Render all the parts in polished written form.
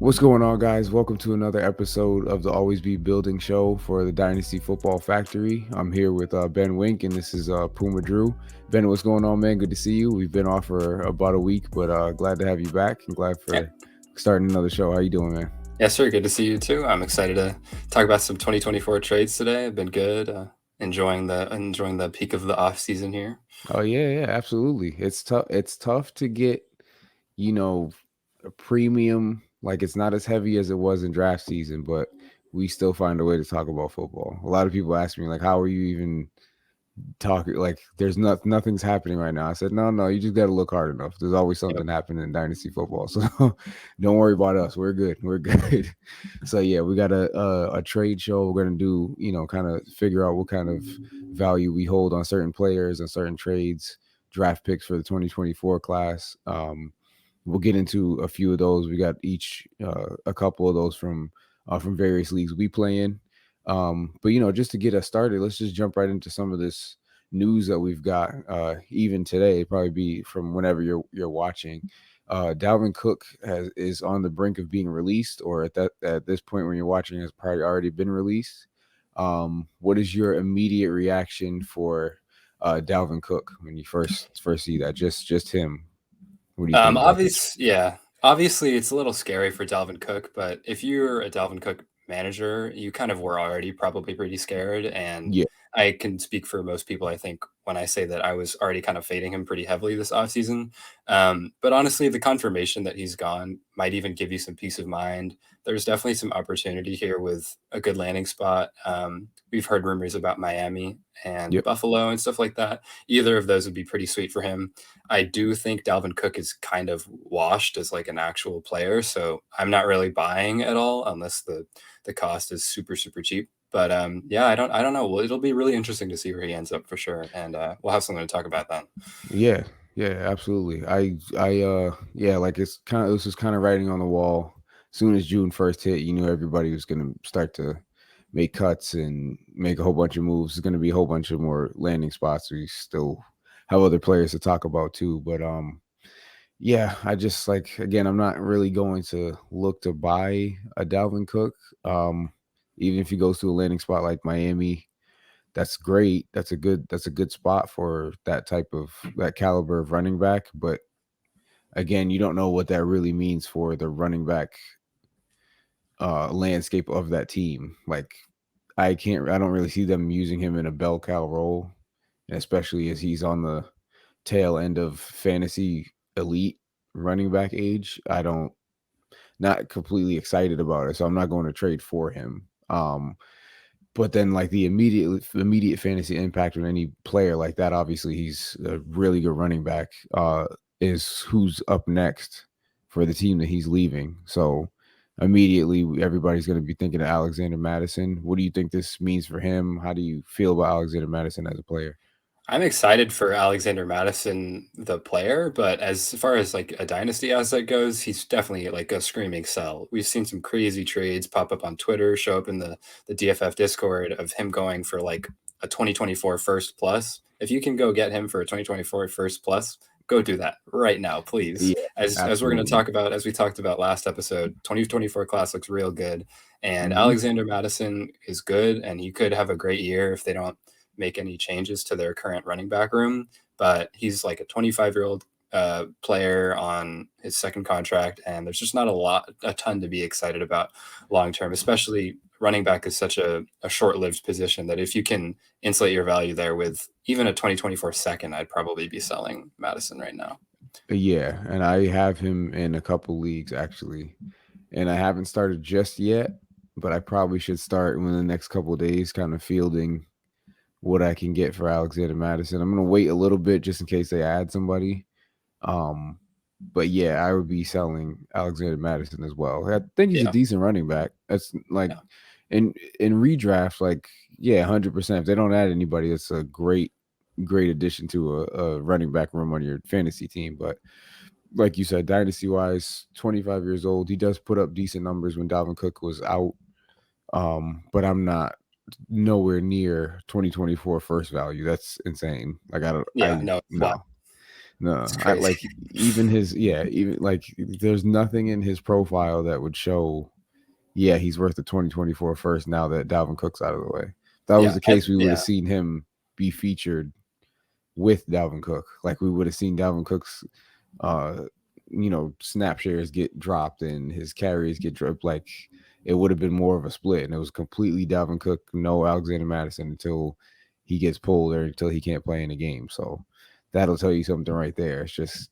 What's going on, guys? Welcome to another episode of the Always Be Building show for the Dynasty Football Factory. I'm here with Ben Wink, and this is Puma Drew. Ben, what's going on, man? Good to see you. We've been off for about a week, but glad to have you back and glad Yeah, for starting another show. How you doing, man? yeah, sir. Good to see you too. I'm excited to talk about some 2024 trades today. I've been good, enjoying the peak of the off season here. Oh yeah, absolutely. It's tough. It's tough to get, you know, a premium. Like it's not as heavy as it was in draft season, but we still find a way to talk about football. A lot of people ask me like, how are you even talking, like there's nothing's happening right now. I said, no, you just got to look hard enough. There's always Yep. something happening in dynasty football, so don't worry about us. We're good. So yeah, we got a trade show. We're gonna do, kind of figure out what kind of value we hold on certain players and certain trades, draft picks for the 2024 class. We'll get into a few of those. We got each a couple of those from various leagues we play in. But just to get us started, let's just jump right into some of this news that we've got. Even today, probably be from whenever you're watching. Dalvin Cook is on the brink of being released, or at this point when you're watching, has probably already been released. What is your immediate reaction for Dalvin Cook when you first see that? Just him. What do you think about this? Obviously, it's a little scary for Dalvin Cook, but if you're a Dalvin Cook manager, you kind of were already probably pretty scared. And Yeah. I can speak for most people, I think, when I say that I was already kind of fading him pretty heavily this offseason. But honestly, the confirmation that he's gone might even give you some peace of mind. There's definitely some opportunity here with a good landing spot. We've heard rumors about Miami and Yep. Buffalo and stuff like that. Either of those would be pretty sweet for him. I do think Dalvin Cook is kind of washed as like an actual player, so I'm not really buying at all unless the cost is super cheap. But yeah, I don't know. Well, it'll be really interesting to see where he ends up for sure, and we'll have something to talk about then. Yeah, absolutely. Yeah, like this was kind of writing on the wall. As soon as June 1st hit, you knew everybody was gonna start to make cuts and make a whole bunch of moves. There's gonna be a whole bunch of more landing spots. We still have other players to talk about too. But yeah, I just like, again, I'm not really going to look to buy a Dalvin Cook. Even if he goes to a landing spot like Miami, that's great. That's a good spot for that caliber of running back. But again, you don't know what that really means for the running back landscape of that team. Like I don't really see them using him in a bell cow role, and especially as he's on the tail end of fantasy elite running back age. Not completely excited about it, so I'm not going to trade for him. But then like the immediate fantasy impact on any player like that, obviously he's a really good running back, is who's up next for the team that he's leaving. So immediately everybody's going to be thinking of Alexander Madison. What do you think this means for him? How do you feel about Alexander Madison as a player? I'm excited for Alexander Madison, the player, but as far as like a dynasty asset goes, he's definitely like a screaming sell. We've seen some crazy trades pop up on Twitter, show up in the DFF Discord of him going for like a 2024 first plus. If you can go get him for a 2024 first plus, go do that right now, please. Yeah, As we're going to absolutely. talk about, as we talked about last episode, 2024 class looks real good, and Hmm. Alexander Madison is good, and he could have a great year if they don't make any changes to their current running back room. But he's like a 25-year-old player on his second contract, and there's just not a ton to be excited about long term. Especially running back is such a short-lived position that if you can insulate your value there with even a 2024 second, I'd probably be selling Madison right now. Yeah, and I have him in a couple leagues actually, and I haven't started just yet, but I probably should start within the next couple of days, kind of fielding what I can get for Alexander Madison. I'm gonna wait a little bit just in case they add somebody. Um, but yeah, I would be selling Alexander Madison as well. I think he's a Yeah, decent running back. That's like yeah. in redraft, like yeah, 100%. If they don't add anybody, that's a great addition to a running back room on your fantasy team. But like you said, dynasty wise, 25 years old, he does put up decent numbers when Dalvin Cook was out. But I'm not nowhere near 2024 first value. That's insane. Like I don't, Yeah, I no, it's wild. no. No, It's I crazy. like even his even like there's nothing in his profile that would show he's worth the 2024 first now that Dalvin Cook's out of the way. If that was Yeah, the case, we would have yeah, seen him be featured with Dalvin Cook. Like we would have seen Dalvin Cook's uh snap shares get dropped and his carries get dropped. Like it would have been more of a split, and it was completely Dalvin Cook, no Alexander Madison until he gets pulled or until he can't play in the game. So that'll tell you something right there. It's just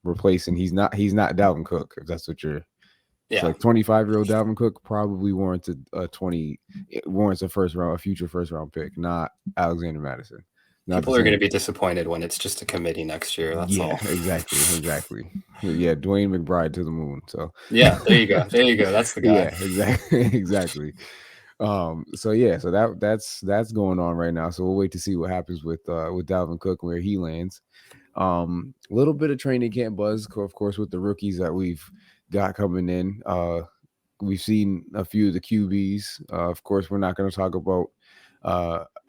replacing. He's not Dalvin Cook, if that's what you're. It's yeah. like 25-year-old Dalvin Cook probably warrants a first round, a future first round pick, not Alexander Madison. Not the People are going to same. be disappointed when it's just a committee next year. That's Yeah, all. exactly. Yeah, Dwayne McBride to the moon. So Yeah, there you go. There you go. That's the guy. yeah, exactly, exactly. So yeah, so that's going on right now. So we'll wait to see what happens with Dalvin Cook, where he lands. A little bit of training camp buzz, of course, with the rookies that we've got coming in. We've seen a few of the QBs. Of course, we're not going to talk about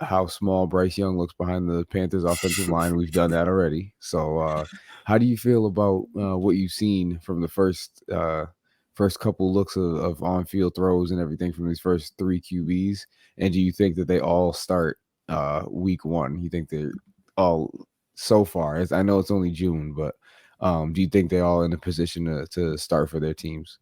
how small Bryce Young looks behind the Panthers' offensive line. We've done that already. So, how do you feel about what you've seen from the first couple looks of on-field throws and everything from these first three QBs? And do you think that they all start week one? You think they're all so far? I know it's only June, but do you think they're all in a position to start for their teams?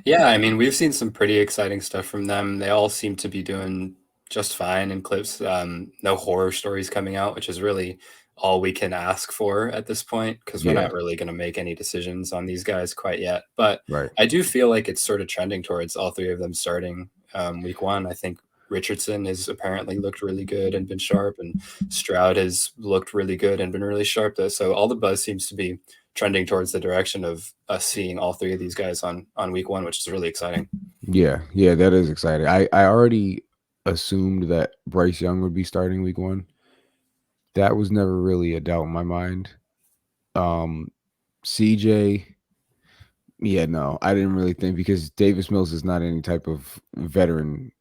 Yeah, I mean, we've seen some pretty exciting stuff from them. They all seem to be doing just fine in clips. No horror stories coming out, which is really all we can ask for at this point because we're Yeah, not really going to make any decisions on these guys quite yet. But right. I do feel like it's sort of trending towards all three of them starting week one. I think Richardson has apparently looked really good and been sharp, and Stroud has looked really good and been really sharp. So all the buzz seems to be trending towards the direction of us seeing all three of these guys on week one, which is really exciting. Yeah, that is exciting. I already assumed that Bryce Young would be starting week one. That was never really a doubt in my mind. Um, CJ, yeah, no, I didn't really think because Davis Mills is not any type of veteran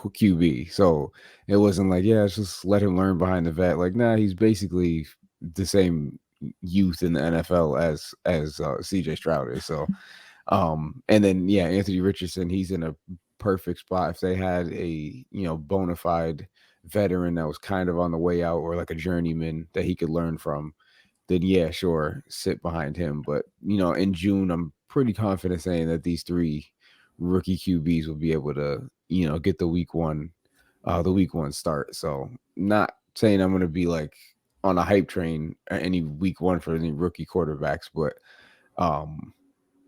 QB. So it wasn't like, yeah, let's just let him learn behind the vet. Like, nah, he's basically the same youth in the NFL as CJ Stroud is. So and then Anthony Richardson, he's in a perfect spot. If they had a bona fide veteran that was kind of on the way out or like a journeyman that he could learn from, then yeah, sure, sit behind him. But in June, I'm pretty confident saying that these three rookie QBs will be able to get the week one start. So not saying I'm going to be like on a hype train any week one for any rookie quarterbacks, but um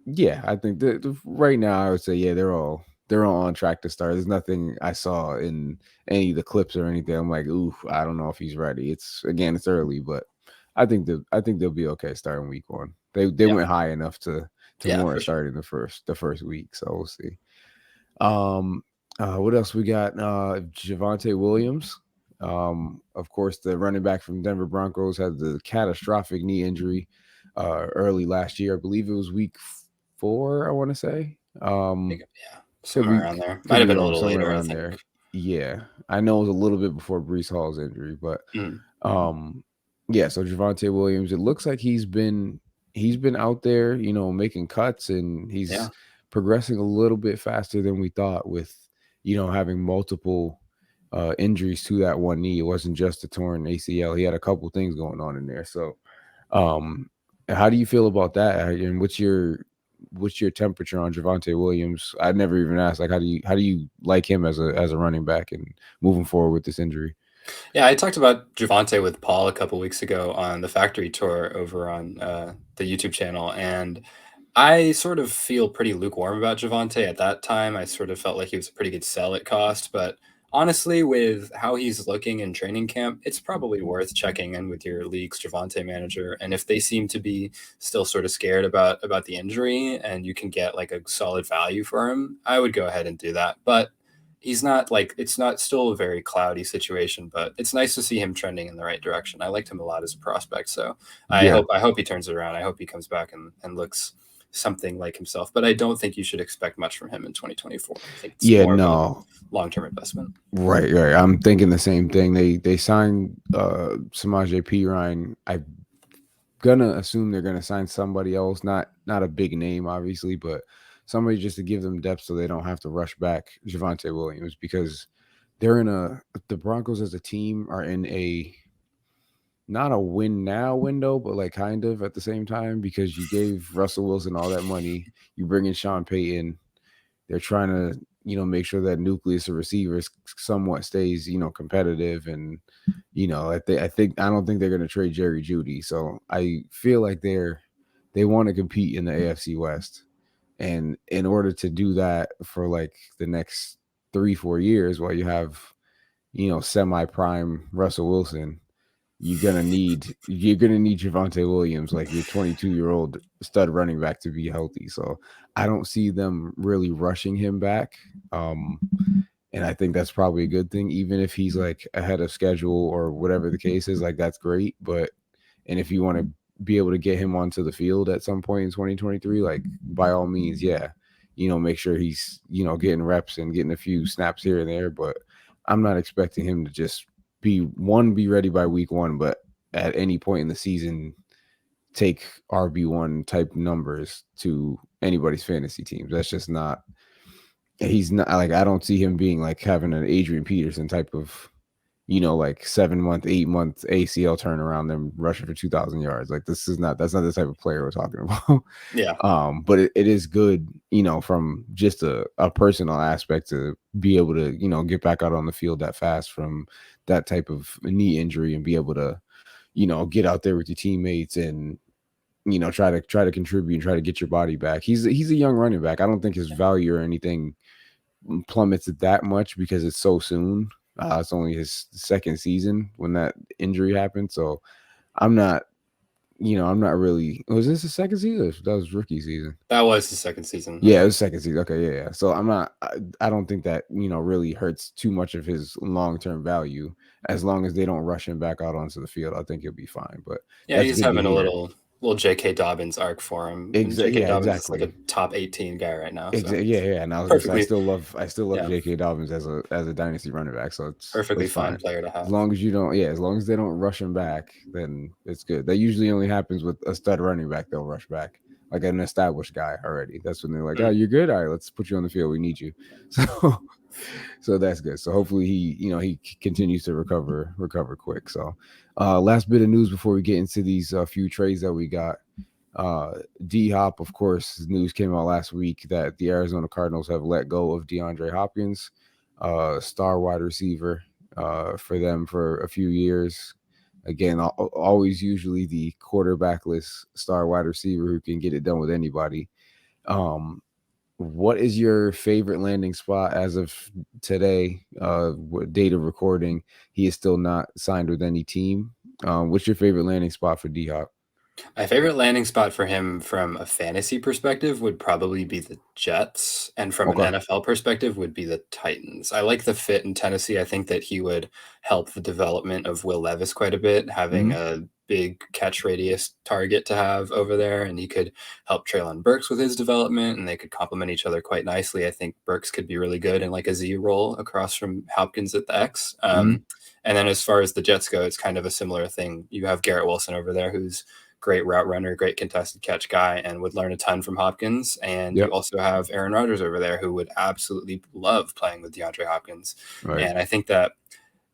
yeah, I think right now I would say they're all on track to start. There's nothing I saw in any of the clips or anything. I'm like, ooh, I don't know if he's ready. It's early, but I think they'll be okay starting week one. They Yeah, went high enough to yeah, for warrant sure. starting the first week. So we'll see. Um, what else we got? Javonte Williams. Of course, the running back from Denver Broncos had the catastrophic knee injury early last year. I believe it was week 4. I want to say. Yeah, Could somewhere be around there. could Might have be been a wrong. little Somewhere later, I around think. there. Yeah, I know it was a little bit before Brees Hall's injury, but Mm, um, yeah. So Javonte Williams, it looks like he's been out there, making cuts, and yeah, he's progressing a little bit faster than we thought with having multiple injuries to that one knee. It wasn't just a torn ACL. He had a couple things going on in there. So um, how do you feel about that? And what's your temperature on Javonte Williams? I never even asked. Like, how do you like him as a running back and moving forward with this injury? yeah. I talked about Javante with Paul a couple weeks ago on the factory tour over on the YouTube channel, and I sort of feel pretty lukewarm about Javante. At that time, I sort of felt like he was a pretty good sell at cost, but honestly, with how he's looking in training camp, it's probably worth checking in with your league's Javante manager. And if they seem to be still sort of scared about the injury, and you can get like a solid value for him, I would go ahead and do that. But he's not like it's not still a very cloudy situation, but it's nice to see him trending in the right direction. I liked him a lot as a prospect, so I Yeah, hope I hope he turns it around. I hope he comes back and looks something like himself. But I don't think you should expect much from him in 2024. I think it's yeah, more of a no, long-term investment. right. I'm thinking the same thing. They signed Samaje Perine. I gonna assume they're gonna sign somebody else, not a big name, obviously, but somebody just to give them depth so they don't have to rush back Javonte Williams because they're in a the Broncos as a team are in a not a win now window, but like kind of at the same time because you gave Russell Wilson all that money, you bring in Sean Payton, they're trying to make sure that nucleus of receivers somewhat stays competitive and I don't think they're going to trade Jerry Judy, so I feel like they want to compete in the AFC West, and in order to do that for like the next 3-4 years while you have semi prime Russell Wilson, you're gonna need Javonte Williams, like your 22-year-old stud running back, to be healthy. So I don't see them really rushing him back. Um, and I think that's probably a good thing, even if he's like ahead of schedule or whatever the case is, like that's great. But and if you want to be able to get him onto the field at some point in 2023, like by all means, yeah, make sure he's, getting reps and getting a few snaps here and there. But I'm not expecting him to just be ready by week one, but at any point in the season, take RB1 type numbers to anybody's fantasy teams. That's just not, he's not like, I don't see him being like having an Adrian Peterson type of like 7-month, 8-month ACL turnaround, them rushing for 2,000 yards. Like that's not the type of player we're talking about. Yeah. But it is good, from just a personal aspect to be able to, get back out on the field that fast from that type of knee injury and be able to, get out there with your teammates and, try to contribute and try to get your body back. He's a young running back. I don't think his value or anything plummets that much because it's so soon. It's only his second season when that injury happened. So I'm not, I'm not really. Was this the second season? That was rookie season. That was the second season. Yeah, it was second season. Okay, yeah. So I'm not. I don't think that really hurts too much of his long term value as long as they don't rush him back out onto the field. I think he'll be fine. But Yeah, that's he's good to having a hear. little J.K. Dobbins arc for him. And J.K. Yeah, Dobbins is like a exactly. top 18 guy right now. So Yeah. And I was gonna say, perfectly, I still love yeah, J.K. Dobbins as a dynasty running back. So perfectly it's fine fine player to as have. long as you don't. Yeah, as long as they don't rush him back, then it's good. That usually only happens with a stud running back. They'll rush back like an established guy already. That's when they're like, oh, Mm. you're good. All right, let's put you on the field. We need you. So so that's good. So hopefully he continues to recover quick. So last bit of news before we get into these few trades that we got. D Hop, of course, news came out last week that the Arizona Cardinals have let go of DeAndre Hopkins, star wide receiver for them for a few years. Again, always usually the quarterbackless star wide receiver who can get it done with anybody. What is your favorite landing spot as of today? What date of recording? He is still not signed with any team. What's your favorite landing spot for D Hop? My favorite landing spot for him from a fantasy perspective would probably be the Jets, and from an Okay. NFL perspective would be the Titans. I like the fit in Tennessee. I think that he would help the development of Will Levis quite a bit, having Hmm. a big catch radius target to have over there, and he could help Traylon Burks with his development, and they could complement each other quite nicely. I think Burks could be really good in like a Z role across from Hopkins at the X. Hmm. And then as far as the Jets go, it's kind of a similar thing. You have Garrett Wilson over there, who's great route runner, great contested catch guy, and would learn a ton from Hopkins. And you Yep. also have Aaron Rodgers over there who would absolutely love playing with DeAndre Hopkins. Right. And I think that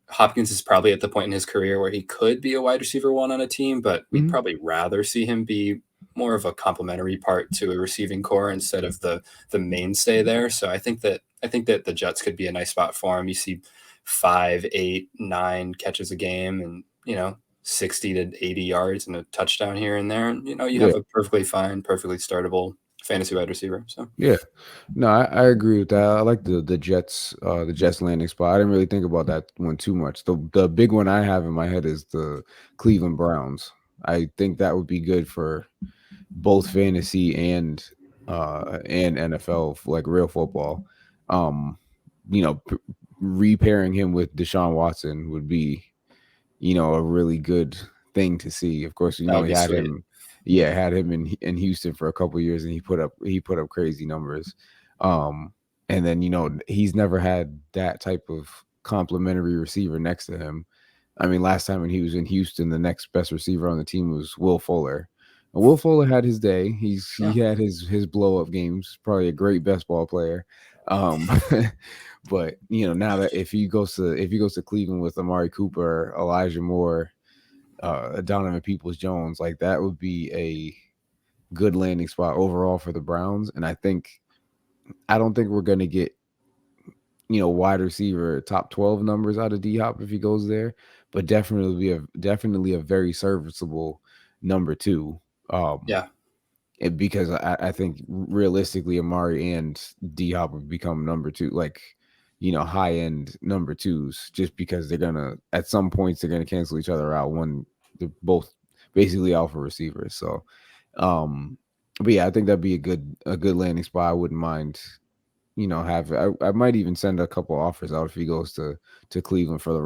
Hopkins is probably at the point in his career where he could be a wide receiver one on a team, but we'd Hmm. probably rather see him be more of a complementary part to a receiving core instead of the mainstay there. So I think that the Jets could be a nice spot for him. You see 5, 8, 9 catches a game and 60 to 80 yards and a touchdown here and there. And you Yeah. have a perfectly fine, perfectly startable fantasy wide receiver. So Yeah. No, I agree with that. I like the Jets landing spot. I didn't really think about that one too much. The big one I have in my head is the Cleveland Browns. I think that would be good for both fantasy and NFL, like real football. Um, you know, p- Repairing him with Deshaun Watson would be, a really good thing to see. Of course, that would he be had sweet. him, had him in Houston for a couple years, and he put up crazy numbers. Um, and then he's never had that type of complimentary receiver next to him. I mean, last time when he was in Houston, the next best receiver on the team was Will Fuller. And Will Fuller had his day. He Yeah. had his blow up games. Probably a great best ball player. Um, but now that if he goes to Cleveland with Amari Cooper, Elijah Moore, Donovan Peoples Jones, like that would be a good landing spot overall for the Browns. And I don't think we're gonna get wide receiver top 12 numbers out of D Hop if he goes there, but definitely a very serviceable number two. Um, Yeah. because I think realistically Amari and D Hop have become number two, like high end number twos, just because they're gonna at some points they're gonna cancel each other out. They're both basically alpha receivers. So but yeah, I think that'd be a good landing spot. I wouldn't mind have I might even send a couple offers out if he goes to Cleveland for the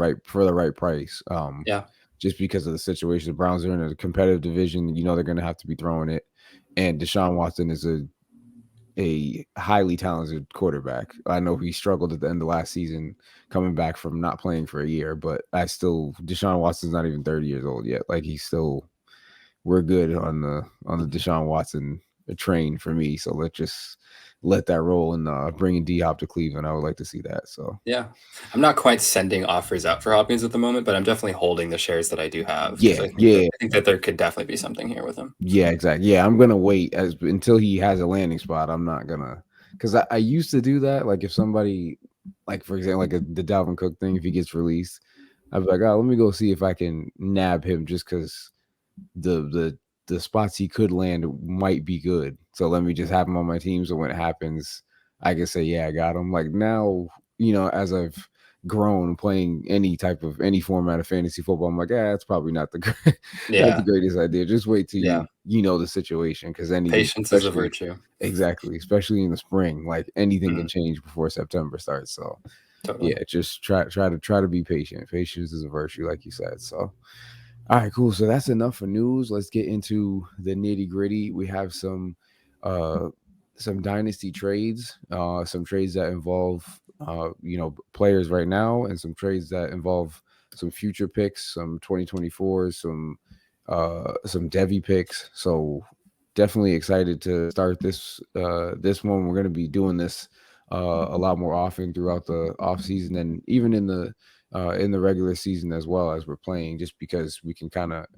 right price. Yeah. Just because of the situation. The Browns are in a competitive division, they're gonna have to be throwing it. And Deshaun Watson is a highly talented quarterback. I know he struggled at the end of last season coming back from not playing for a year, but Deshaun Watson's not even 30 years old yet. Like we're good on the Deshaun Watson train for me. So let's just let that roll and bringing D Hop to Cleveland. I would like to see that. So Yeah. I'm not quite sending offers out for Hopkins at the moment, but I'm definitely holding the shares that I do have because yeah, yeah, I think that there could definitely be something here with him. yeah, exactly. Yeah, I'm gonna wait until he has a landing spot. I'm not gonna because I used to do that. Like if somebody, like for example, like the Dalvin Cook thing, if he gets released, I'd be like, oh, let me go see if I can nab him just because the spots he could land might be good. So let me just have him on my team. So when it happens, I can say, yeah, I got him. Like now, as I've grown playing any format of fantasy football, I'm like, that's probably not the not the Yeah. greatest idea. Just wait till Yeah. you know the situation because Patience is a especially virtue. exactly, especially in the spring, like anything can Mhm. change before September starts. So Totally. yeah, just try to be patient. Patience is a virtue, like you said. So all right, cool. So that's enough for news. Let's get into the nitty gritty. We have uh, some dynasty trades, some trades that involve, players right now, and some trades that involve some future picks, some 2024, some Devy picks. So definitely excited to start this one. We're going to be doing this a lot more often throughout the off season and even in the regular season as well as we're playing, just because we can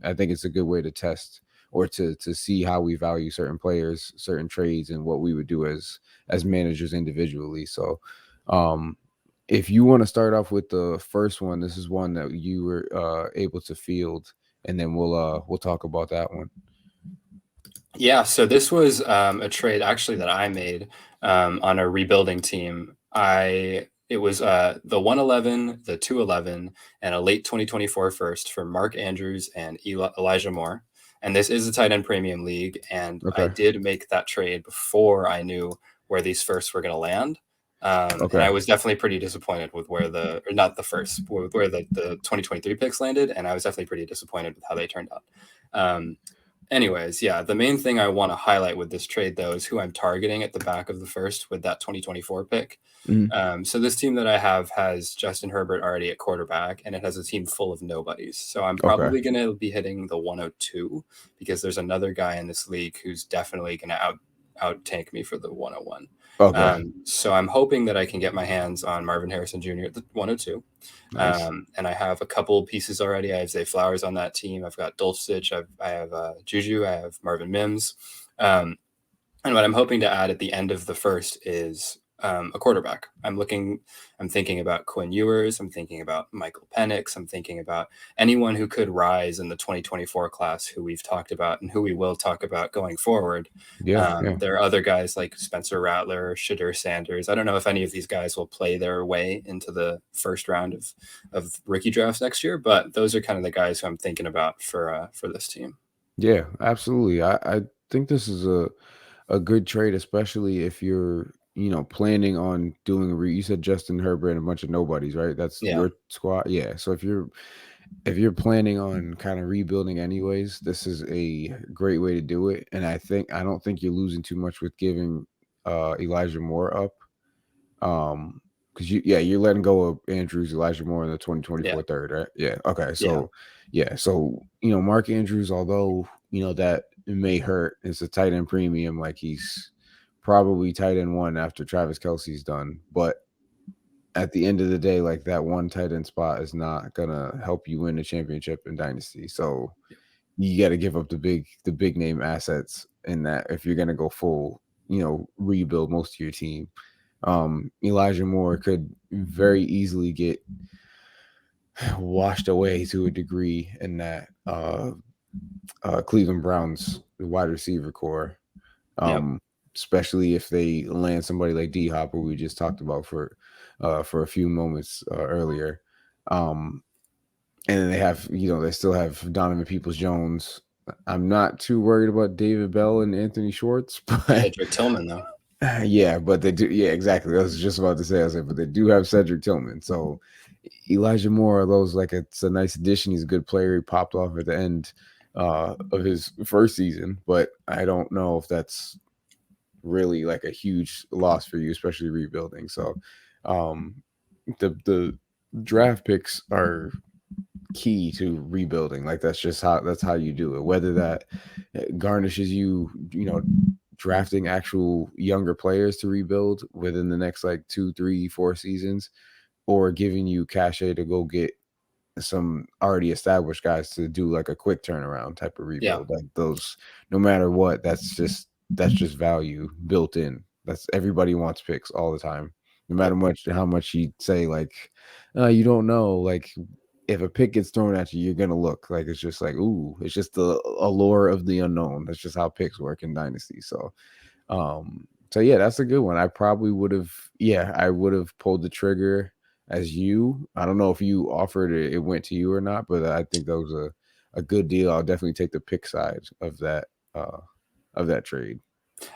I think it's a good way to test or to see how we value certain players, certain trades, and what we would do as managers individually. So um if you want to start off with the first one, this is one that you were able to field, and then we'll talk about that one. Yeah, so this was a trade actually that I made on a rebuilding team. It was the 111, the 211, and a late 2024 first for Mark Andrews and Elijah Moore. And this is a tight end premium league, and I Okay. did make that trade before I knew where these firsts were going to land. And I Okay. was definitely pretty disappointed with or not the first, with where the 2023 picks landed, and I was definitely pretty disappointed with how they turned out. Anyways, yeah, the main thing I want to highlight with this trade, though, is who I'm targeting at the back of the first with that 2024 pick. Mhm. So this team that I have has Justin Herbert already at quarterback, and it has a team full of nobodies. So I'm Okay. probably going to be hitting the 102 because there's another guy in this league who's definitely going to out tank me for the 101. Okay. So I'm hoping that I can get my hands on Marvin Harrison Jr. at the 102. Nice. And I have a couple pieces already. I have Zay Flowers on that team. I've got Dulcich. I have Juju. I have Marvin Mims. And what I'm hoping to add at the end of the first is a quarterback. I'm thinking about Quinn Ewers. I'm thinking about Michael Penix. I'm thinking about anyone who could rise in the 2024 class who we've talked about and who we will talk about going forward. Yeah. Yeah. There are other guys like Spencer Rattler, Shadur Sanders. I don't know if any of these guys will play their way into the first round of rookie drafts next year, but those are kind of the guys who I'm thinking about for this team. Yeah. Absolutely. I think this is a good trade, especially if you're planning on doing you said Justin Herbert and a bunch of nobodies, right? That's Yeah. your squad. Yeah. So if you're planning on kind of rebuilding anyways, this is a great way to do it. And I don't think you're losing too much with giving Elijah Moore up. Because because you're letting go of Andrews, Elijah Moore in the Yeah. 2024 third, right? Yeah. Okay. Yeah. So Mark Andrews, although that may hurt, it's a tight end premium. Like he's probably tight end one after Travis Kelce's done, but at the end of the day, like that one tight end spot is not gonna help you win a championship in Dynasty. So you got to give up the big name assets in that if you're gonna go full, rebuild most of your team. Elijah Moore could very easily get washed away to a degree in that Cleveland Browns wide receiver core. Yep. Especially if they land somebody like D Hop, who we just talked about for a few moments earlier. And then they still have Donovan Peoples-Jones. I'm not too worried about David Bell and Anthony Schwartz, but Cedric Tillman though. yeah, but they do. Yeah, exactly. I was just about to say, but they do have Cedric Tillman. So Elijah Moore, it's a nice addition. He's a good player. He popped off at the end of his first season, but I don't know if that's really like a huge loss for you, especially rebuilding. So the draft picks are key to rebuilding. Like that's how you do it. Whether that garnishes you drafting actual younger players to rebuild within the next like 2, 3, 4 seasons, or giving you cachet to go get some already established guys to do like a quick turnaround type of rebuild. Yeah. Like those, no matter what, that's just value built in. That's everybody wants picks all the time, no matter how much you say like, you don't know. Like if a pick gets thrown at you, you're gonna look like it's just like, ooh, it's just the allure of the unknown. That's just how picks work in Dynasty. So yeah, that's a good one. I probably would have, I would have pulled the trigger as you. I don't know if you offered it went to you or not, but I think that was a good deal. I'll definitely take the pick side of that trade.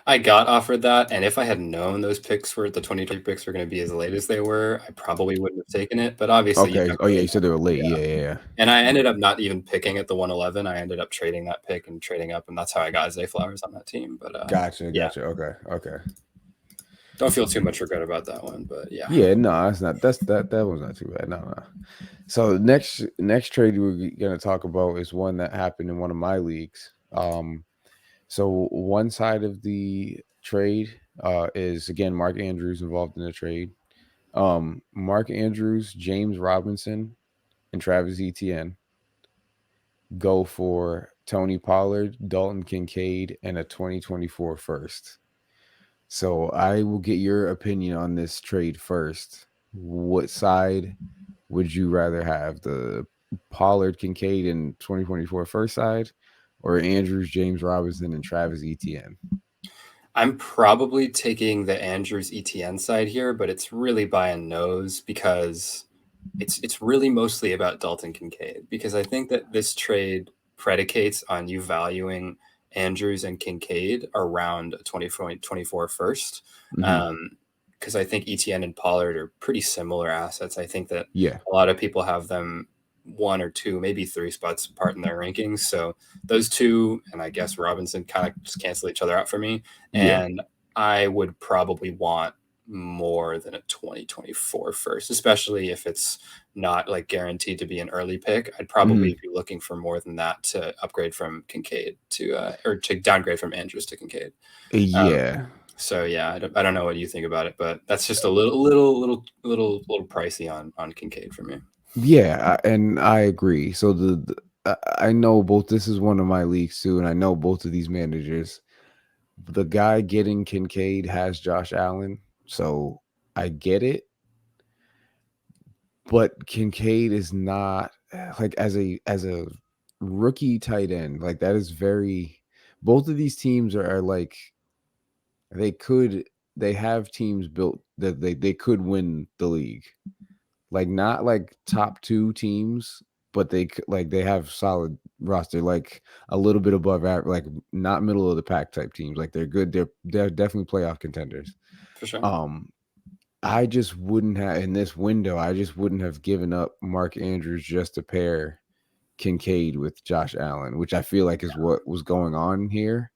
I got offered that, and if I had known those picks were the 2020 picks were going to be as late as they were, I probably wouldn't have taken it. But obviously, you Okay. never Oh yeah, really you said they were late. know. Yeah. And I ended up not even picking at the 111. I ended up trading that pick and trading up, and that's how I got Zay Flowers on that team. But Gotcha. yeah, Okay. don't feel too much regret about that one. But yeah, No, that's not. That one's not too bad. No. So next trade we're gonna talk about is one that happened in one of my leagues. So one side of the trade is again Mark Andrews involved in the trade. Mark Andrews, James Robinson, and Travis Etienne go for Tony Pollard, Dalton Kincaid, and a 2024 first. So I will get your opinion on this trade first. What side would you rather have, the Pollard, Kincaid, and 2024 first side, or Andrews, James Robinson, and Travis Etienne? I'm probably taking the Andrews ETN side here, but it's really by a nose because it's really mostly about Dalton Kincaid, because I think that this trade predicates on you valuing Andrews and Kincaid around a 2024 first. Because I think ETN and Pollard are pretty similar assets. I think that Yeah. a lot of people have them 1 or 2, maybe 3 spots apart in their rankings. So those two, and I guess Robinson, kind of just cancel each other out for me. And I would probably want more than a 2024 first, especially if it's not like guaranteed to be an early pick. I'd probably be looking for more than that to upgrade from Kincaid to or to downgrade from Andrews to Kincaid. So yeah, I don't know what you think about it, but that's just a little pricey on Kincaid for me. Yeah, and I agree. So I know both. This is one of my leagues too, and I know both of these managers. The guy getting Kincaid has Josh Allen, so I get it. But Kincaid is not like as a rookie tight end. Like that is very. Both of these teams are like they have teams built that they could win the league. Like not like top 2 teams, but they have solid roster, like a little bit above average, like not middle of the pack type teams. Like they're good. They're definitely playoff contenders. For sure. I just wouldn't have in this window. I just wouldn't have given up Mark Andrews just to pair Kincaid with Josh Allen, which I feel like is what was going on here.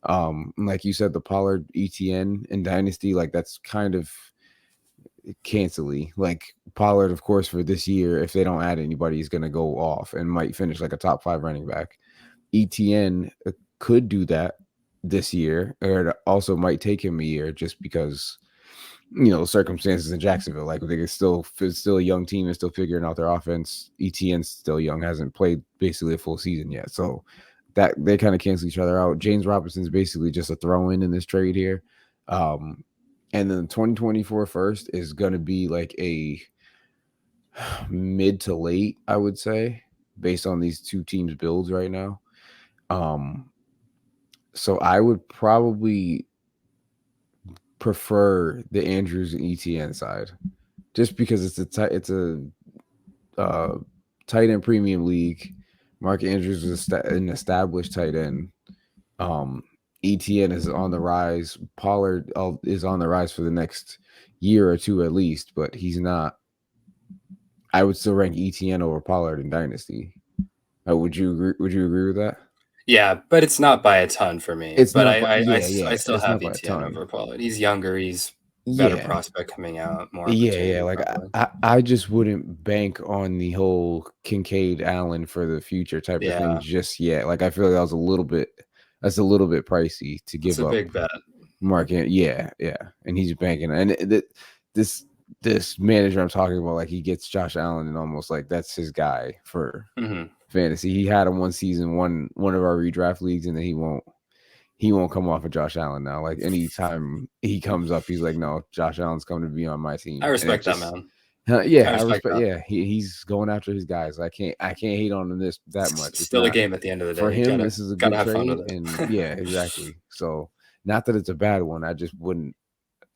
Like you said, the Pollard ETN in Dynasty, like that's kind of cancely. Like Pollard, of course, for this year, if they don't add anybody, he's going to go off and might finish like a top 5 running back. ETN could do that this year, or it also might take him a year just because circumstances in Jacksonville. Like they it's still a young team and still figuring out their offense. ETN's still young, hasn't played basically a full season yet, so that they kind of cancel each other out. James Robinson's basically just a throw in this trade here. And then 2024 first is going to be like a mid to late, I would say, based on these two teams' builds right now. So I would probably prefer the Andrews and ETN side, just because it's a tight end premium league. Mark Andrews is an established tight end. ETN is on the rise. Pollard is on the rise for the next year or two at least, but he's not. I would still rank ETN over Pollard in Dynasty. Would you agree? Would you agree with that? Yeah, but it's not by a ton for me. It's but not. I still It's have not by a ETN ton. over Pollard. He's younger. He's better Yeah, prospect coming out. More yeah. opportunity. Like Probably. I just wouldn't bank on the whole Kincaid Allen for the future type of thing Yeah, just yet. Like I feel like that's a little bit pricey to it's give a up. big bet. Yeah, and he's banking, and this manager I'm talking about, like he gets Josh Allen, and almost like that's his guy for fantasy. He had him one season, one of our redraft leagues, and then he won't come off of Josh Allen now. Like anytime he comes up, he's like, no, Josh Allen's coming to be on my team, I and it respect that, just. man. Yeah, I I respect respect. that. Yeah, he's going after his guys. I can't hate on him that much. It's It's still a not game at the end of the for day. You him. gotta This is a gotta good have fun trade, with and it. yeah, exactly. So, not that it's a bad one. I just wouldn't.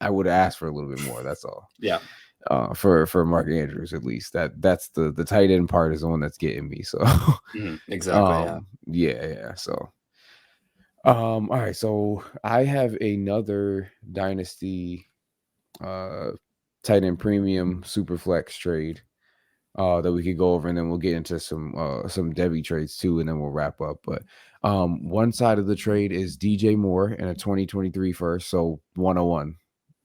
I would ask for a little bit more. That's all. Yeah. For Mark Andrews at least. That's the tight end part is the one that's getting me. So, Exactly. Yeah. yeah. So, all right. So I have another dynasty, tight end premium Superflex trade. That we could go over, and then we'll get into some Devy trades too, and then we'll wrap up. But one side of the trade is DJ Moore in a 2023 first, so 101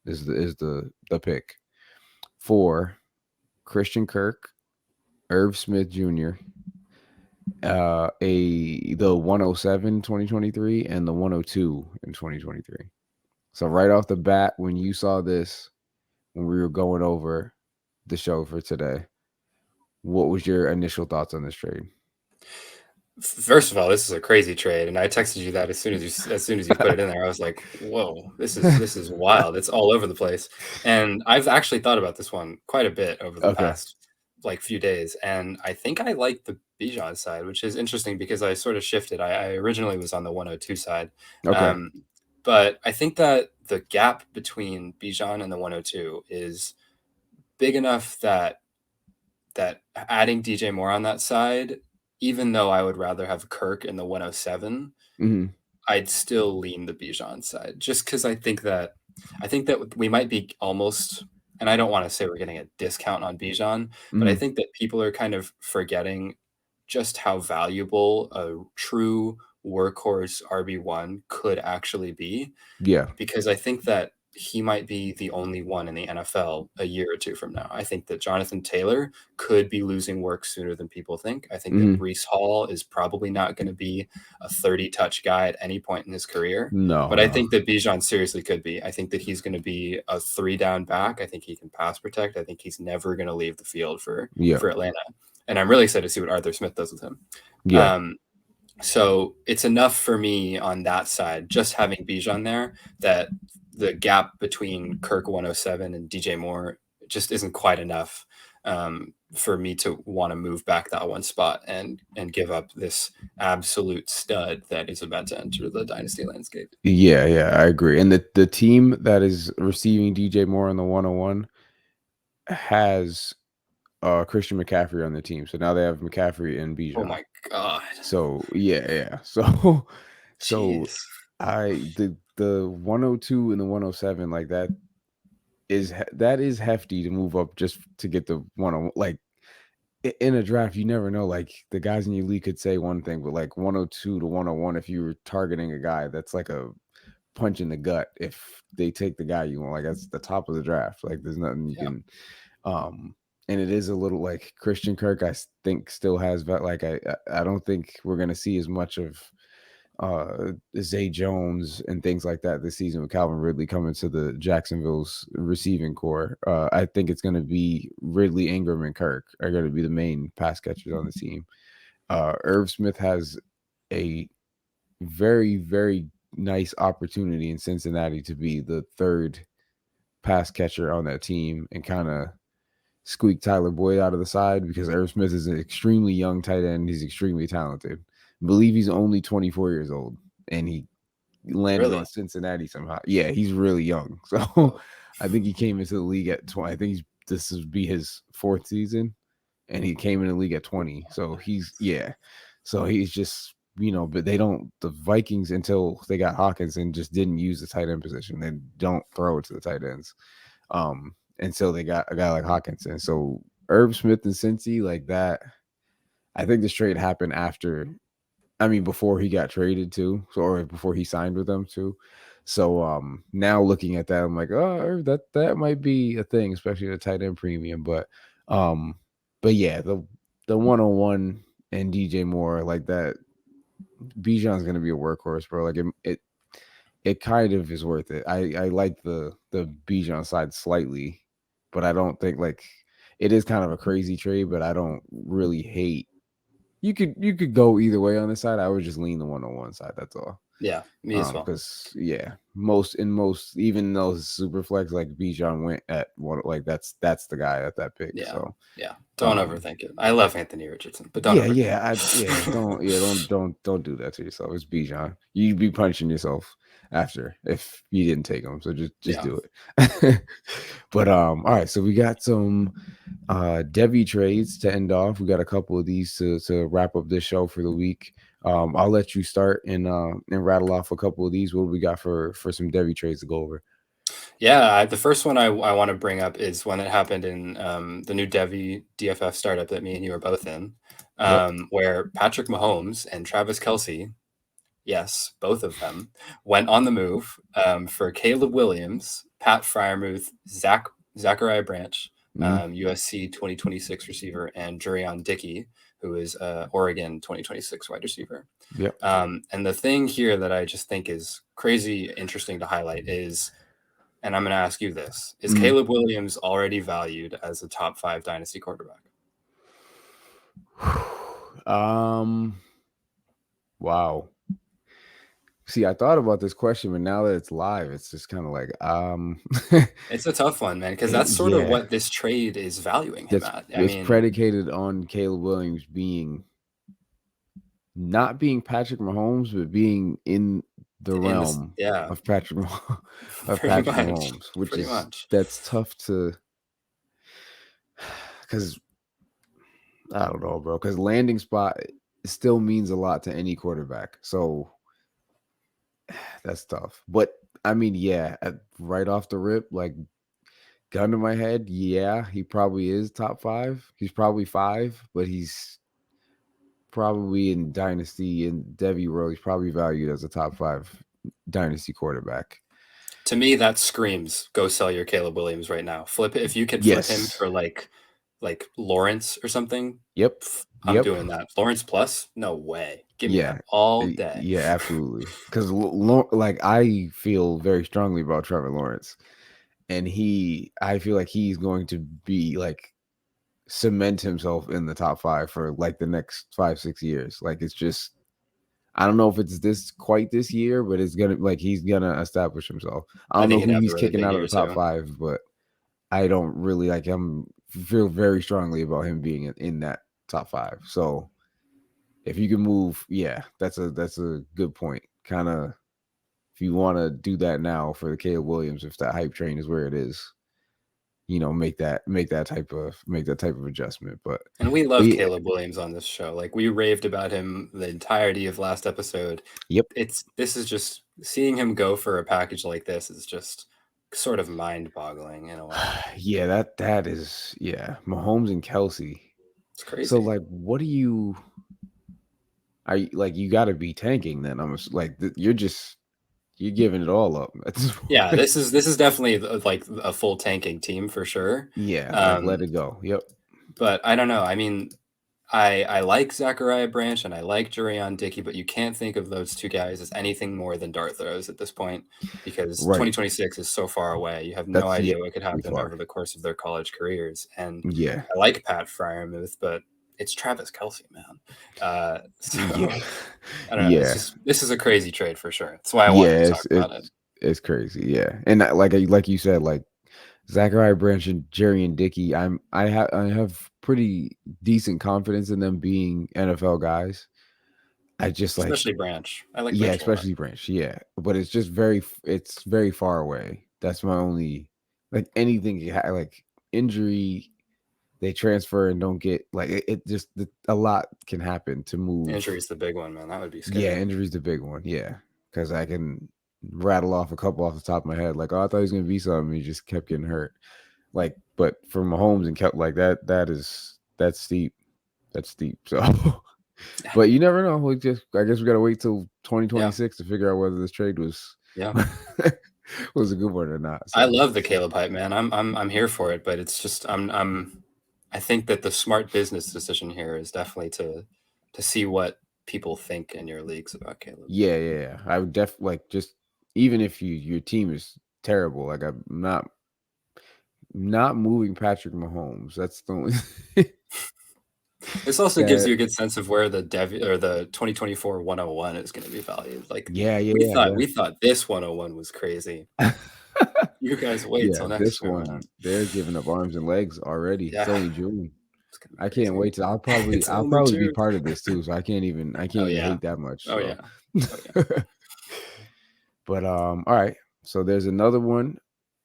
is the pick for Christian Kirk, Irv Smith Jr., the 107 2023 and the 102 in 2023. So right off the bat, when you saw this, when we were going over the show for today, what was your initial thoughts on this trade? First of all, this is a crazy trade, and I texted you that as soon as you put it in there. I was like, "Whoa, this is wild! It's all over the place." And I've actually thought about this one quite a bit over the Okay. past few days, and I think I like the Bijan side, which is interesting because I sort of shifted. I originally was on the 102 side, Okay. but I think that the gap between Bijan and the 102 is big enough that adding DJ Moore on that side, even though I would rather have Kirk in the 107, I'd still lean the Bijan side just because I think that we might be almost, and I don't want to say we're getting a discount on Bijan, but I think that people are kind of forgetting just how valuable a true workhorse RB1 could actually be. Yeah. Because I think that he might be the only one in the NFL a year or two from now. I think that Jonathan Taylor could be losing work sooner than people think. I think that Breece Hall is probably not going to be a 30-touch guy at any point in his career. No. But I think that Bijan seriously could be. I think that he's going to be a 3-down back. I think he can pass protect. I think he's never going to leave the field for Atlanta. And I'm really excited to see what Arthur Smith does with him. Yeah. So it's enough for me on that side, just having Bijan there, that the gap between Kirk 107 and DJ Moore just isn't quite enough for me to want to move back that one spot and give up this absolute stud that is about to enter the dynasty landscape. Yeah, I agree. And the team that is receiving DJ Moore on the 101 has Christian McCaffrey on the team. So now they have McCaffrey and Bijan. Oh my God. So yeah. So Jeez. the 102 and the 107, like that is hefty to move up just to get the 101. Like in a draft, you never know. Like the guys in your league could say one thing, but like 102 to 101, if you were targeting a guy that's like a punch in the gut if they take the guy you want. Like that's the top of the draft. Like there's nothing you Yeah. can. And it is a little like Christian Kirk. Think still has like I don't think we're gonna see as much of Zay Jones and things like that this season with Calvin Ridley coming to the Jacksonville's receiving core. I think it's going to be Ridley, Ingram, and Kirk are going to be the main pass catchers on the team. Irv Smith has a very, very nice opportunity in Cincinnati to be the third pass catcher on that team and kind of squeak Tyler Boyd out of the side because Irv Smith is an extremely young tight end. He's extremely talented. I believe he's only 24 years old and he landed Really? on Cincinnati somehow. Yeah, he's really young. So I think he came into the league at 20. I think this would be his fourth season and he came in the league at 20. So he's just, but the Vikings until they got Hawkins and just didn't use the tight end position. They don't throw it to the tight ends. And so they got a guy like Hawkinson. So Irv Smith and Cincy like that. I think this trade happened before he got traded too, or before he signed with them too. So now looking at that, I'm like, oh, that might be a thing, especially the tight end premium. But yeah, the 101 and DJ Moore like that. Bijan's gonna be a workhorse, bro. Like it kind of is worth it. I like the Bijan side slightly, but I don't think like it is kind of a crazy trade, but I don't really hate. You could go either way on this side. I would just lean the 101 side. That's all. Yeah, me as well. Because most even those super flex like Bijan went at one, like that's the guy at that pick. Yeah, So yeah. Don't overthink it. I love Anthony Richardson, but don't don't do that to yourself. It's Bijan. You'd be punching yourself after if you didn't take him. So just do it. But all right. So we got some Devy trades to end off. We got a couple of these to wrap up this show for the week. I'll let you start and rattle off a couple of these. What do we got for some Devy trades to go over? Yeah, the first one I want to bring up is one that happened in the new Devy DFF startup that me and you are both in, where Patrick Mahomes and Travis Kelce, yes, both of them, went on the move for Caleb Williams, Pat Freiermuth, Zachariah Branch, USC 2026 receiver, and Jurion Dickey, who is Oregon 2026 wide receiver. Yep. And the thing here that I just think is crazy interesting to highlight is, and I'm going to ask you this, is Caleb Williams already valued as a top 5 dynasty quarterback? Wow. See, I thought about this question, but now that it's live, it's just kind of like, it's a tough one, man, because that's sort of what this trade is valuing him at. It's predicated on Caleb Williams not being Patrick Mahomes, but being in the realm of Patrick Mahomes, which that's tough to, because I don't know, bro, because landing spot still means a lot to any quarterback. So that's tough. But I mean, right off the rip, like gun to my head, he probably is top 5. He's probably 5, but he's probably in Dynasty and Devy world, he's probably valued as a top 5 Dynasty quarterback. To me, that screams go sell your Caleb Williams right now. Flip it if you can flip him for like Lawrence or something. Yep. I'm doing that. Lawrence plus? No way. Give me that all day. Yeah, absolutely. Because like I feel very strongly about Trevor Lawrence, and I feel like he's going to be like cement himself in the top 5 for like the next 5-6 years. Like it's just, I don't know if it's quite this year, but it's gonna he's gonna establish himself. I don't know who he's kicking out of the top 5, but I don't really feel very strongly about him being in that top 5. So if you can move, that's a good point. Kind of, if you want to do that now for the Caleb Williams, if that hype train is where it is, make that type of adjustment. And we love Caleb Williams on this show. Like we raved about him the entirety of last episode. Yep. This is just seeing him go for a package like this is just sort of mind-boggling in a way. That is Mahomes and Kelce. It's crazy. So like, what do you? You got to be tanking then. I'm like, you're giving it all up at this Yeah, point. this is definitely like a full tanking team for sure. Yeah, like let it go. Yep. But I don't know. I mean, I like Zachariah Branch and I like Jurion Dickey, but you can't think of those two guys as anything more than dart throws at this point because Right. 2026 is so far away. You have no That's yeah, idea what could too happen far. over the course of their college careers. And Yeah. I like Pat Fryermuth, but it's Travis Kelsey, man. So Yeah. I don't know. It's Yeah. just this is a crazy trade for sure. That's why I Yeah. wanted to talk about it. It's crazy. Yeah. And like you said, like Zachariah Branch and Jerry and Dickey, I have pretty decent confidence in them being NFL guys. I just like Especially Branch. I like yeah, Branch a lot. especially Branch. Yeah. But it's just it's very far away. That's my only like anything like injury, they transfer and don't get like it just a lot can happen to move. Injury's the big one, man. That would be Yeah, scary. injury's the big one. Yeah. Because I can rattle off a couple off the top of my head. Like, oh, I thought he was gonna be something. He just kept getting hurt. Like, but for Mahomes and kept like that's steep. That's steep. So but you never know. I guess we gotta wait till Yeah. 2026 to figure out whether this trade was Yeah. was a good one or not. I So love the Caleb hype, man. I'm here for it, but it's just I think that the smart business decision here is definitely to see what people think in your leagues about Caleb. yeah. I would like just even if your team is terrible, like I'm not moving Patrick Mahomes. That's the only This also gives that you a good sense of where the Devy or the 2024 101 is going to be valued. Like yeah. we thought this 101 was crazy. You guys wait Yeah, till next this year, man. one, they're giving up arms and legs already. It's Yeah, only June. it's gonna be I can't crazy. wait to It's I'll only probably be June. part of this too, so I Oh can't even yeah. hate that much. Oh So yeah. Oh yeah. but all right. So there's another one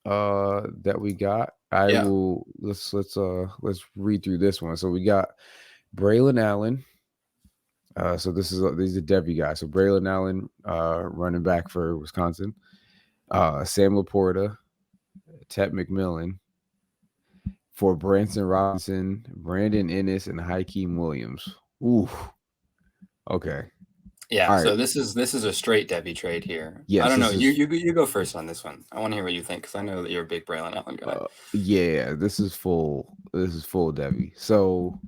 that we got. I Yeah. will let's read through this one. So we got Braylon Allen. So these are Devy guys. So Braylon Allen, running back for Wisconsin. Sam Laporta, Ted McMillan for Branson Robinson, Brandon Ennis, and Hakeem Williams. Ooh. Okay. Yeah, All so right. this is a straight Devy trade here. I Yes, don't know. this is You go first on this one. I want to hear what you think because I know that you're a big Braylon Allen guy. yeah, this is full. This is full Devy. So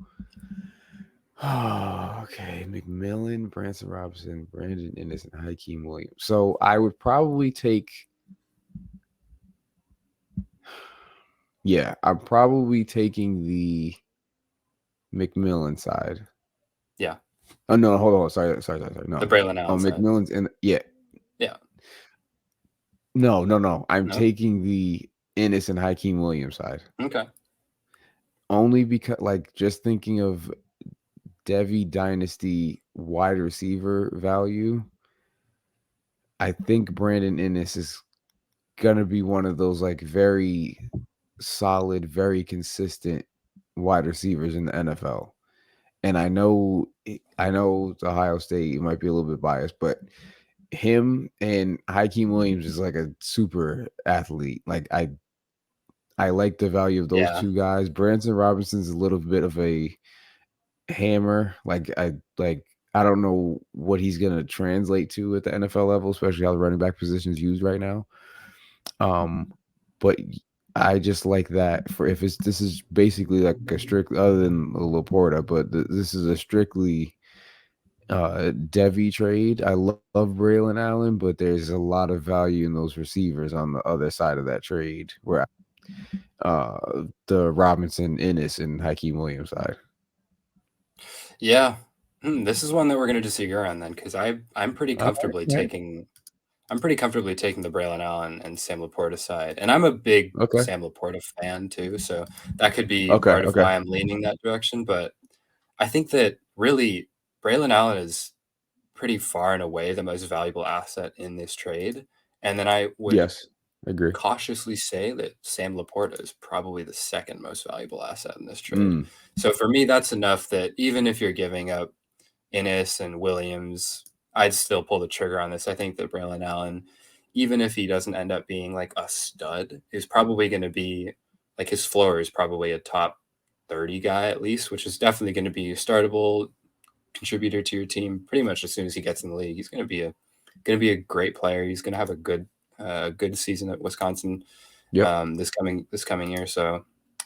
okay, McMillan, Branson Robinson, Brandon Ennis, and Hakeem Williams. So I would probably take I'm probably taking the McMillan side. Yeah, Oh no, hold on. Sorry. the No. Braylon Oh, Allen side. McMillan's in yeah. Yeah. No. I'm No. taking the Ennis and Hakeem Williams side. Okay. Only because like just thinking of Devy Dynasty wide receiver value, I think Brandon Ennis is gonna be one of those like very solid, very consistent wide receivers in the NFL. And I know it's Ohio State, it might be a little bit biased, but him and Hakeem Williams is like a super athlete. Like I like the value of those Yeah. two guys. Branson Robinson's a little bit of a hammer. I don't know what he's gonna translate to at the NFL level, especially how the running back position is used right now. But I just like that for if this is basically like a strict other than Laporta, but this is a strictly Devy trade. I love Braylon Allen, but there's a lot of value in those receivers on the other side of that trade where the Robinson, Ennis, and Hakeem Williams side. Yeah. This is one that we're going to disagree on then because I'm pretty All comfortably right. taking the Braylon Allen and Sam Laporta side, and I'm a big Okay. Sam Laporta fan too, so that could be Okay. part of Okay. why I'm leaning that direction. But I think that really Braylon Allen is pretty far and away the most valuable asset in this trade, and then I would Yes, I agree. cautiously say that Sam Laporta is probably the second most valuable asset in this trade. Mm, So for me, that's enough that even if you're giving up Ennis and Williams, I'd still pull the trigger on this. I think that Braylon Allen, even if he doesn't end up being like a stud, is probably going to be like his floor is probably a top 30 guy at least, which is definitely going to be a startable contributor to your team pretty much as soon as he gets in the league. He's going to be a going to be a great player. He's going to have a good season at Wisconsin Yep. this coming year. So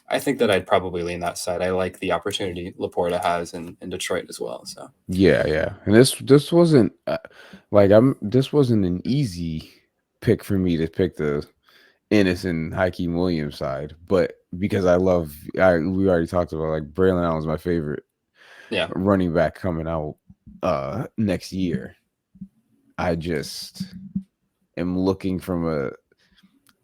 I think that I'd probably lean that side. I like the opportunity Laporta has in Detroit as well. So Yeah, yeah. And this wasn't like this wasn't an easy pick for me to pick the innocent Hakeem Williams side, but because we already talked about like Braylon Allen's my favorite yeah, running back coming out next year. I just am looking from a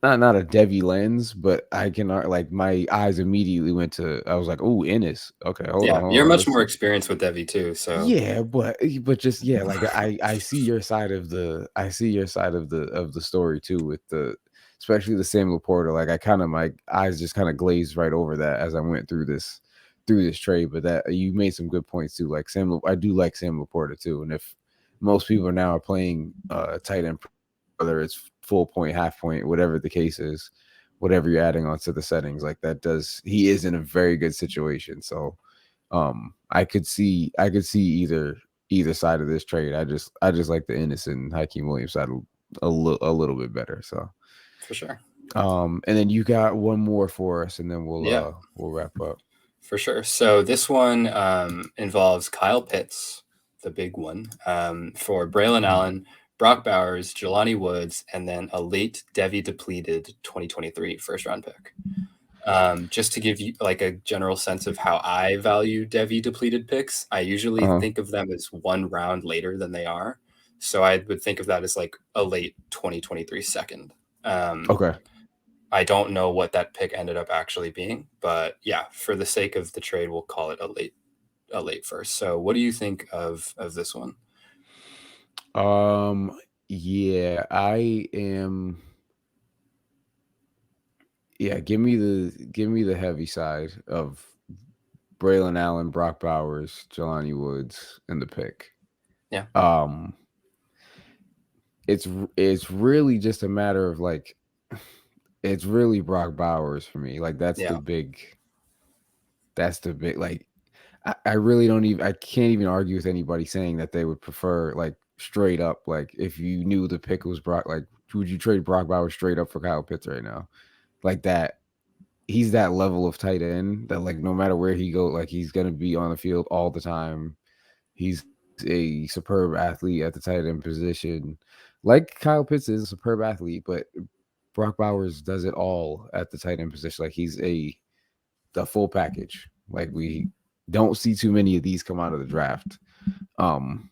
not a Devy lens, but I can like my eyes immediately went to I was like, oh, Ennis. Okay, yeah, hold you're on. much Let's more experienced with Devy too. So yeah, but just yeah, like I see your side of the I see your side of the story too with the especially the Sam Laporta. Like I kind of my eyes just kind of glazed right over that as I went through this trade. But that you made some good points too. Like I do like Sam Laporta too. And if most people now are playing tight end, whether it's full point, half point, whatever the case is, whatever you're adding onto the settings, like that does he is in a very good situation. So I could see either side of this trade. I just like the innocent Hakeem Williams side a little bit better. So for sure. and then you got one more for us, and then Yeah, we'll wrap up. for sure. So this one involves Kyle Pitts, the big one, for Braylon Allen, Brock Bowers, Jelani Woods, and then a late Devy depleted 2023 first round pick. Just to give you like a general sense of how I value Devy depleted picks, I usually Uh-huh. think of them as one round later than they are. So I would think of that as like a late 2023 second. Um, Okay. I don't know what that pick ended up actually being, but yeah, for the sake of the trade, we'll call it a late first. So what do you think of this one? Um. Yeah, I am. Yeah, give me the heavy side of Braylon Allen, Brock Bowers, Jelani Woods, and the pick. Yeah, Um. It's really just a matter of like it's really Brock Bowers for me. Like yeah, that's the big like I really don't even I can't even argue with anybody saying that they would prefer like straight up like if you knew the pick was Brock like would you trade Brock Bowers straight up for Kyle Pitts right now? Like that he's that level of tight end that like no matter where he goes like he's gonna be on the field all the time. He's a superb athlete at the tight end position. Like Kyle Pitts is a superb athlete, but Brock Bowers does it all at the tight end position. Like he's the full package. Like we don't see too many of these come out of the draft. Um,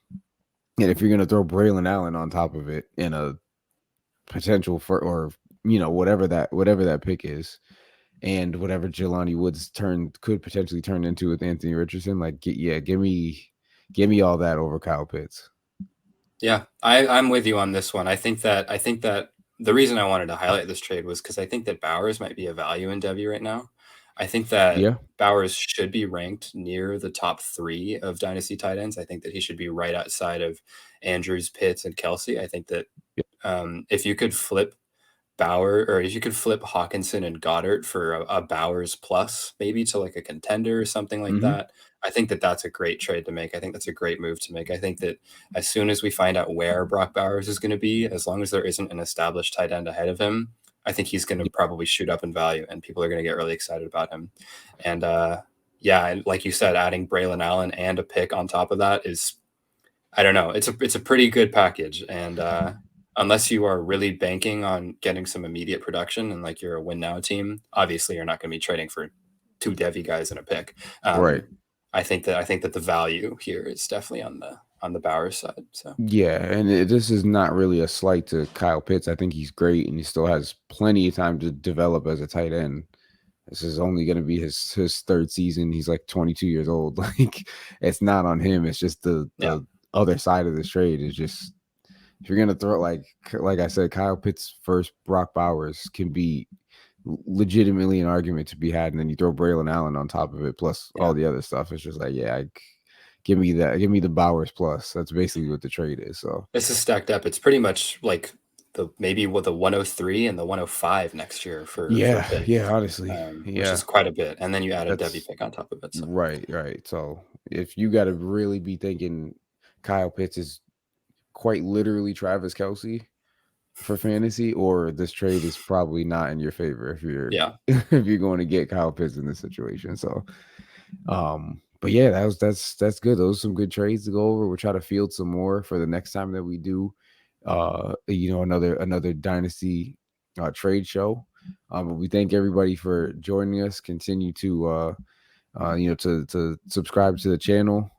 and if you're gonna throw Braylon Allen on top of it in a potential for or whatever that pick is, and whatever Jelani Woods could potentially turn into with Anthony Richardson, like give me all that over Kyle Pitts. yeah. I'm with you on this one. I think that the reason I wanted to highlight this trade was because I think that Bowers might be a value in Devy right now. I think that Yeah. Bowers should be ranked near the top three of dynasty tight ends. I think that he should be right outside of Andrews, Pitts, and Kelsey. I think that if you could flip or if you could flip Hawkinson and Goddard for a Bowers plus, maybe to like a contender or something like Mm-hmm. that, I think that that's a great trade to make. I think that's a great move to make. I think that as soon as we find out where Brock Bowers is going to be, as long as there isn't an established tight end ahead of him, I think he's going to probably shoot up in value and people are going to get really excited about him. And yeah, and like you said, adding Braylon Allen and a pick on top of that is, I don't know, it's a pretty good package. And unless you are really banking on getting some immediate production and like you're a win now team, obviously you're not going to be trading for two Devy guys and a pick. Right. I think that the value here is definitely on the Bowers side. So Yeah, and this is not really a slight to Kyle Pitts. I think he's great, and he still has plenty of time to develop as a tight end. This is only going to be his third season. He's like 22 years old. Like it's not on him. It's just the yeah, other side of this trade is just if you're gonna throw like I said, Kyle Pitts first, Brock Bowers can be legitimately an argument to be had, and then you throw Braylon Allen on top of it, plus yeah. all the other stuff. It's just like, yeah, give me that, give me the Bowers plus. That's basically what the trade is. So This is stacked up. It's pretty much like maybe with the 103 and the 105 next year for yeah, pick, yeah, honestly, which is yeah, quite a bit. And then you add a Devy that's pick on top of it. So right. So if you got to really be thinking Kyle Pitts is quite literally Travis Kelce for fantasy, or this trade is probably not in your favor if you're if you're going to get Kyle Pitts in this situation. So but yeah, that's good. Those are some good trades to go over. We'll try to field some more for the next time that we do another dynasty trade show. But we thank everybody for joining us. Continue to to subscribe to the channel,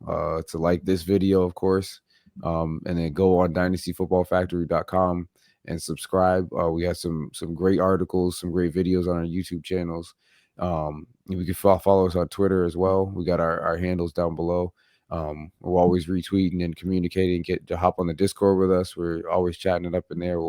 to like this video, of course, and then go on dynastyfootballfactory.com and subscribe. We have some great articles, some great videos on our YouTube channels. You can follow us on Twitter as well. We got our handles down below. We're always retweeting and communicating. Get to hop on the Discord with us. We're always chatting it up in there.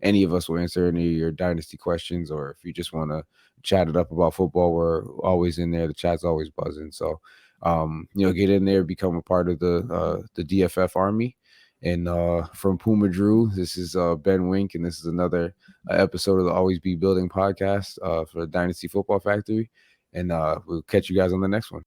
Any of us will answer any of your dynasty questions, or if you just want to chat it up about football, we're always in there. The chat's always buzzing. So, get in there, become a part of the DFF army. And from Puma Drew, this is Ben Wink, and this is another episode of the Always Be Building podcast for Dynasty Football Factory. And we'll catch you guys on the next one.